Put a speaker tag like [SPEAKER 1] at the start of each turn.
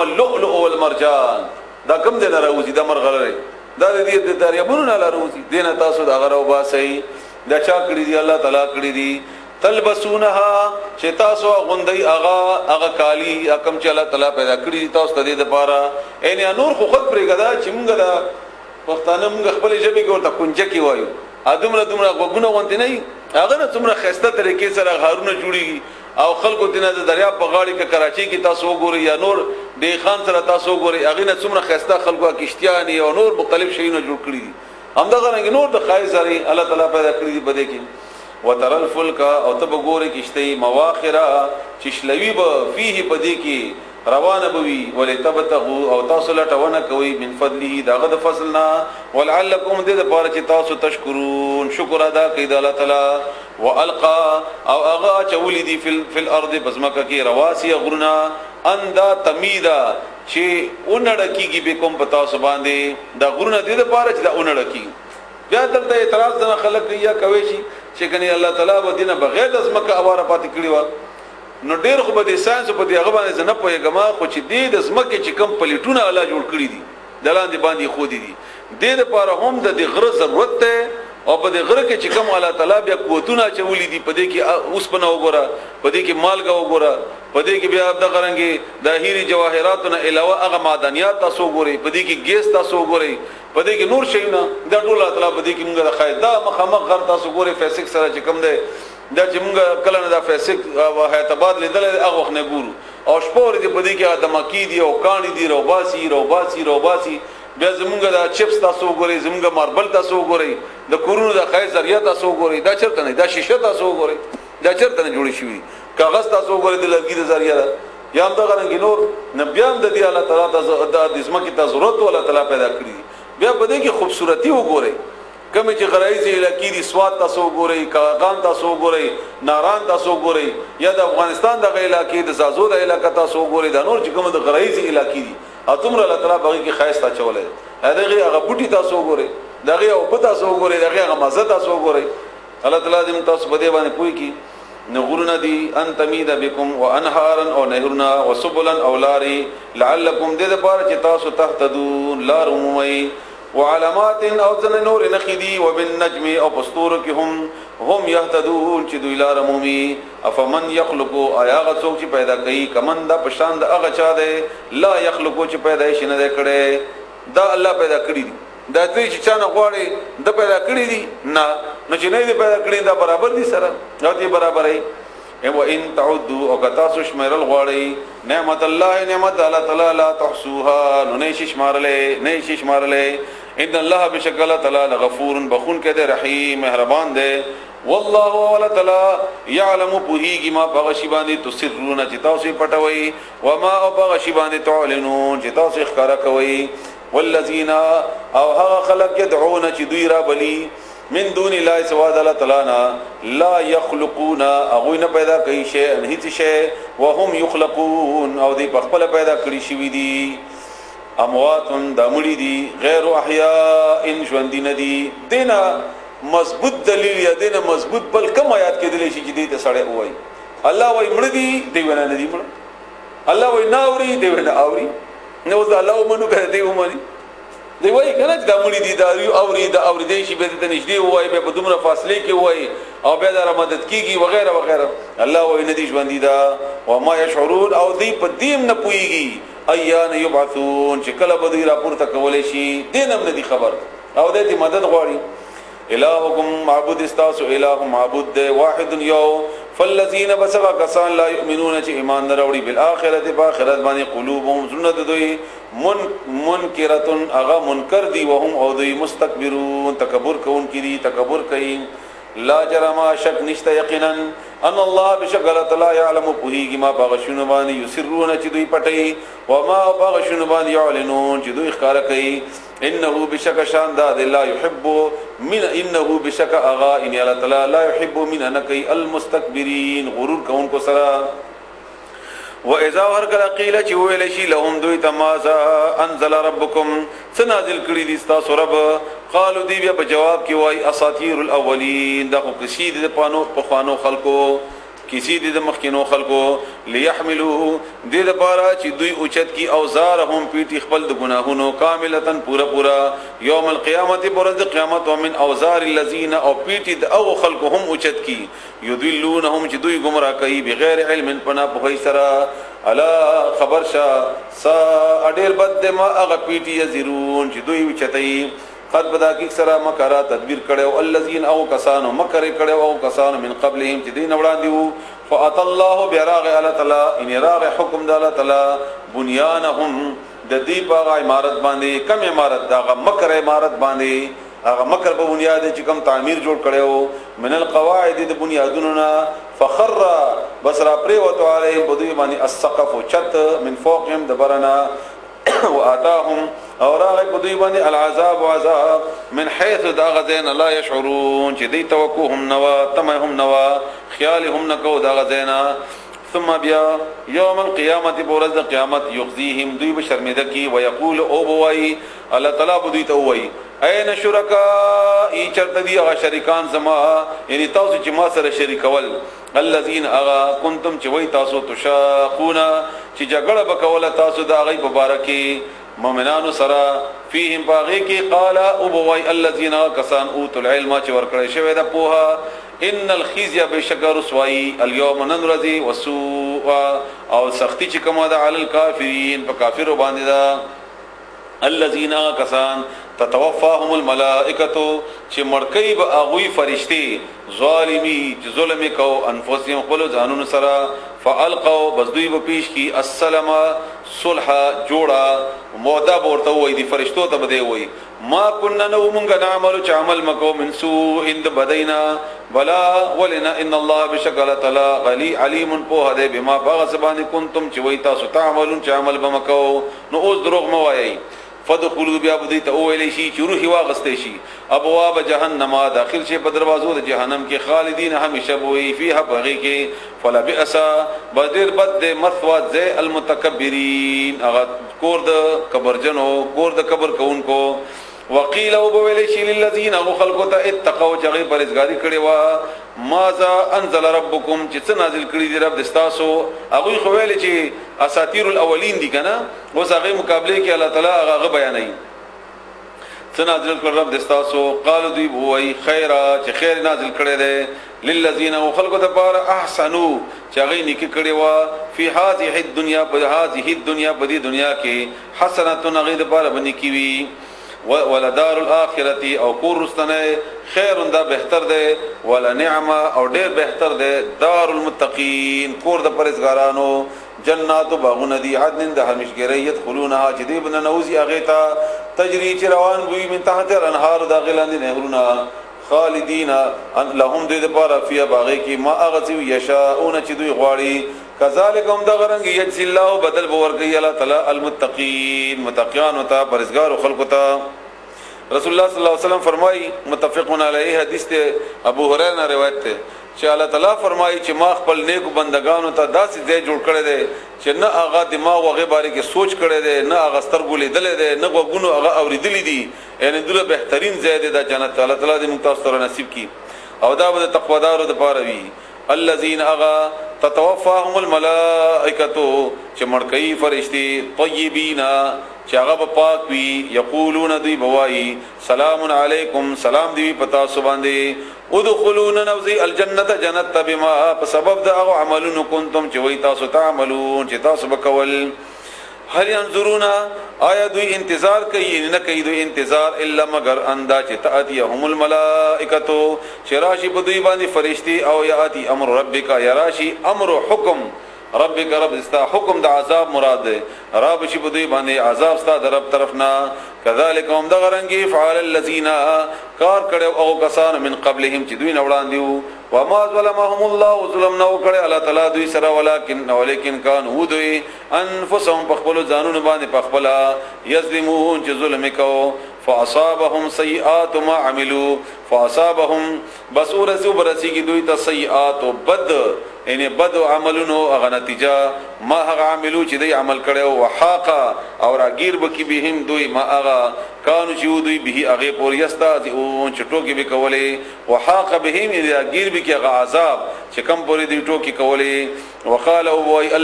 [SPEAKER 1] اللؤلؤ والمرجان دا کم دینه راوځي د مرغلره دا دې د دریابونو نه راوځي دینه تاسو دا غرو باسي دا چا کړی دی الله تعالی کړی دی تلبسونها چې تاسو غوندي اغا کالی اکم چې الله تعالی پیدا کړی تاسو ته دې لپاره ان نور خو خود پرېګدا چې موږ دا پښتانه موږ خپل ژبه کې ورته کنجه کې وایو ادمره دومره غوونه غونډې نه هغه نه څومره خسته طریقې سره غارونه جوړيږي او خلکو دینه د دریا په غاړه کې کراچي کې تاسو وګورئ یا نور دی خان سره تاسو وګورئ هغه نه څومره خسته خلکو کشتیان او نور مختلف شیونه جوړ کړی دي همدغه رنګ نور د خای سره الله تعالی پیدا کړی دی بده کې وتر الفلک او تب ګورئ کشتی مواخره چشلوی به فيه بده کې روانه بوي ولتبتغوا او تاسو لټونه کوي من فضله داغه د فضلنا ولعلکم دې د پاره چې تاسو تشکرون شکر ادا کوي د الله تعالی والقا او اغا چولی دی فی الارض بزمکه کې رواسي غرنا اندا تمیدا چې اونړکیږي به کوم پتا سو باندې دا غرنا دې د پاره چې دا اونړکی بیا دلته اعتراض نه خلک یا کوي چې کني الله تعالی و دینه بغیر د زمکه اواره پاتې کړی و نو ډیر خو به د ساينس په دی هغه باندې نه پوهیږم خو چې دې د زمکه چې کم پلیټونه الله جوړ کړی دي دلاندې باندې خو دي دې لپاره هم د غره ضرورت ته او په دې غره کې چې کوم الله تعالی بیا قوتونه چولې دي په دې کې اوس په نو وګوره په دې کې مالګه وګوره په دې کې بیا د غرنګي د هيري جواهراتونه علاوه هغه معدنیات تاسو وګورئ په دې کې ګیس تاسو وګورئ په دې کې نور شیونه دا ټول الله تعالی په دې کې موږ د قاعده مخامخ غر تاسو وګورئ فزیک سره چې کوم دی دا چې موږ کله نه دا فزیک او اعتبار لیدل هغه وخت نه ګورو او شپور دې په دې کې ادمکی دي او کانی دي روباسي بیا زمونږ دا چپس تاسو وګورئ زمونږ ماربل تاسو وګورئ د کورونو د خای ذریعہ تاسو وګورئ دا چرته نه دا شیشه تاسو وګورئ دا چرته نه جوړی شوی کاغذ تاسو وګورئ د لرګي د ذریعہ یا هم دا غرنګ نور نبيان د دې الله تعالی د اسمه کې ضرورت الله تعالی پیدا کړی بیا په دې کې خوبصورتي وګورئ کمه چې غرایزي علاقې دي سواد تاسو وګورئ کاغان تاسو وګورئ ناران تاسو وګورئ یا د افغانستان د علاقې د زازو د علاقې تاسو وګورئ د نور چې کوم د غرایزي علاقې دي اتمره الله تعالی باغی کې خاصه چولې هغه هغه بوټي تاسو وګورئ دغه او په تاسو وګورئ دغه هغه مزه تاسو وګورئ الله تعالی دې تاسو بده باندې پوي کی نغورنا دي ان تمید بكم وانهارا او نهرنا وسبلا او لاري لعلكم دې لپاره چې تاسو تهتدون لار عمومي وعلامات او ذن نور نخدي وبالنجم او پستور کې هم يهتدون چې دوی لار عمومي افمن يخلق ايا غڅوک چې پیدا کوي کمن دا پشان د هغه چا ده لا يخلق چې پیدا شي نه کړي دا الله پیدا کړی دي دا چې چا نه غواړي د پیدا کړی دي نه چې نه دي پیدا کړی دا برابر دي سره دا دي برابرې او ان تعدوا او کتا سو شمرل غواړي نعمت الله نعمت الله تعالی لا تحصوها نه شي شمارله ان الله بشکل تعالی غفور بخون کده رحیم مهربان ده والله ولا تعالی يعلم بهيږي ما بغشي باندې تسرون چې تاسو پټوي وما او بغشي باندې تعلنون چې تاسو ښکارا کوي والذین او هغه خلق يدعون چې دوی را بلی من دون الله سوا الله تعالی لا يخلقون او نه پیدا کوي شی هیڅ شی وهم يخلقون او دې خپل پیدا کړی شوی دي اموات دمړي دي غیر احیاء ان ژوندین دي دینه مضبوط دلیل یا دینه مضبوط بل کم آیات کې دلی شي چې دې ته سړی وای الله وای مړ دي دی ونه نه دي مړ الله وای ناوري دی ونه اوري نو دا الله منو کړه دی ومني دی وای کنه دا مړي دي دا اوري دا اوري دی شي به ته نږدې وای به په دومره فاصله کې وای او به دا مدد کیږي وغیرہ وغیرہ الله وای نه دي ژوند دي دا و ما يشعرون او دی په دیم نه پويږي ايان يبعثون چې کله به دوی راپورته کولې شي دینم نه دي خبر او دې مدد غواړي الہکم معبود استاسو الہ معبود دے واحد یو فالذین بسغا کسان لا یؤمنون چه ایمان نراوڑی بالآخرت باخرت بانی قلوبهم زنت دوی منکرتن اغا منکر دی وهم او دوی مستکبرون تکبر کون کی دی تکبر کئی لا جرما شک نشتا یقینا ان الله بشکل تعالی یعلم پوهیږي ما باغشون باندې یسرون چې دوی پټي و ما باغشون باندې یعلنون چې دوی ښکارا کوي انه بشک شان دا لا يحب من انه بشک اغا ان الله تعالی لا يحب من انکی المستكبرین غرور کون کو سرا و اذا ورکل قیل چې ویل شي لهم دوی تمازا انزل ربکم سنازل کړي دي تاسو رب قالو دی بیا په جواب کې وای اساطیر الاولین دا خو کشید د پانو په خوانو خلقو کسی د مخکینو خلقو ليحملوا د لپاره چې دوی اوچت کی اوزارهم پیټي خپل د ګناهونو کاملتن پورا یوم القیامت پرد قیامت ومن اوزار الذين او پیټي د او خلقهم اوچت کی یذلونهم چې دوی گمراه کوي بغیر علم پنا په سره الا خبر شا سا اډیر بد ما اغه پیټي یزرون چې دوی اوچتای قد بدا کی سره مکرا تدبیر کړو الذين او کسانو مکر کړو او کسانو من قبلهم چې دین وړاندې فات الله براغ الله تعالی ان راغ حکم د الله تعالی بنيانهم د دې په عمارت باندې کم عمارت دا مکر عمارت باندې هغه مکر په بنیاد چې کوم تعمیر جوړ کړو من القواعد د بنیادونو نه فخر بصرا پری وته علیهم بدوی باندې السقف چت من فوقهم دبرنا واتاهم او راغ بدوی باندې العذاب وعذاب من حيث دا غزين لا يشعرون چې دی توقعهم نوا تمهم نوا خیالهم نکو دا غزینا ثم بیا یوم القیامت بورز قیامت یخزیهم دوی بشرمده کی ویقول او بوئی اللہ تعالی بدوی ته وای این شرکائی چرته دی هغه شریکان زما یعنی تاسو چې ما سره شریکول الذين اغا کنتم چې وای تاسو تشاقون چې جګړه وکول تاسو دا غي مبارکي مؤمنانو سره فيهم باغي کې قال او بوای الذين كسان اوتل العلم چې ورکړی شوی دا پوها ان الخزي بشکر سوای اليوم ننرذي وسوء او سختی چې کومه ده علی الکافرین په کافر باندې ده الذين كسان تتوفاهم الملائکه چې مړکې به اغوی فرشتي ظالمی چې ظلم کو انفسهم خپل ځانونو سره فالقوا بس دوی به پیش کی السلام صلح جوړه مودا ورته وای دي فرشتو ته بده وای ما كنا نو مونږ نعمل چې عمل مکو من سوء اند بدینا بلا ولنا ان الله بشکل تعالی غلی علیم په هده بما باغ زبان کنتم چې وای تاسو تعملون چې عمل بمکو نو اوس دروغ مو وای فدخلوا بیا بدی ته ویلې شي چې روحي واغستې شي ابواب جهنم داخل شي په دروازو د جهنم کې خالدین همیشه وي فيها بغي کې فلا بئس بدر بد مثوا ذ المتکبرین اغه کور د کبرجنو کور د کبر کوونکو وقيل وبویلې شي للذین خلقوا اتقوا جغي پرهیزګاری کړي وا ماذا انزل ربكم چې څه نازل کړي دي رب دستاسو هغه خو ویل چې اساطیر الاولین دي کنه اوس هغه مقابله کې الله تعالی هغه بیانوي څه نازل کړ رب دستاسو قالو دی وای خیره چې خیر نازل کړي دي للذین خلقوا تبار احسنوا چې هغه نیکی کړي وا فی هذه الدنيا په هذه الدنيا په دې دنیا کې حسنه هغه د بار باندې کی وی ولدار الاخرته او کورستنه خیر دا بهتر ده ولا نعمه او ډیر بهتر ده دار المتقین کور د پرهیزګارانو جنات باغون دی عدن د همیشګری يدخلونها جديد بن نوزي اغیتا تجری چروان وی من تحت الانهار داخلان نهرنا خالدین لهم دې لپاره فی باغی کی ما اغذ یشاؤون چې دوی غواړي کذالک هم دا غرنګ یجزی الله بدل بورګی الله تعالی المتقین متقیان او تا پرهیزګار خلق تا رسول الله صلی الله علیه وسلم فرمای متفقون علیه حدیث ته ابو هريره روایت ته چې الله تعالی فرمایي چې ما خپل نیکو بندگانو ته داسې ځای جوړ کړی دی چې نه هغه دماغ هغه باره کې سوچ کړی دی نه هغه سترګو لیدلې دی نه غوږونو هغه اورېدلې دي یعنی دغه بهترین ځای دی د جنت الله تعالی دې موږ تاسو سره نصیب کړي او دا به تقوادارو د پاره وي الذين اغا تتوفاهم الملائکه چې مړکې فرشتي طیبین چې هغه پاک وي یقولون دی بوای سلام علیکم سلام دی پتا سو باندې ادخلون نوزی الجنه جنت بما بسبب د هغه عملونو کنتم چې وای تاسو تعملون چې تاسو بکول هل ينظرون آیا دوی انتظار کوي نه کوي دوی انتظار الا مگر اندا چې تاتيهم الملائکه چې راشي په دوی باندې فرشتي او یاتي امر ربک یا راشي امر حکم ربک رب استا حکم د عذاب مراد ده رب شي په دوی باندې عذاب استا د رب طرفنا كذلك هم دغرنګي فعل الذين کار کړو او کسان من قبلهم چې دوی نوړان دیو وما ظلمهم الله ظلم نو کړي الله تعالی دوی سره ولکن كانوا دوی انفسهم بخبل ځانونه باندې بخبلا یظلمون چې ظلم کو فاصابهم سیئات ما عملوا فاصابهم بصور سو برسی کی دوی ته سیئات بد ان بد عملونو هغه نتیجه ما هغه عملو چې دوی عمل کړو وحاقا او راگیر بکی بهم دوی ما هغه کانو چې دوی به هغه پور یستهزئون چې ټوکی به کولې وحاق بهم راگیر بکی هغه عذاب چې کم پورې دوی ټوکی کولې وقال او وای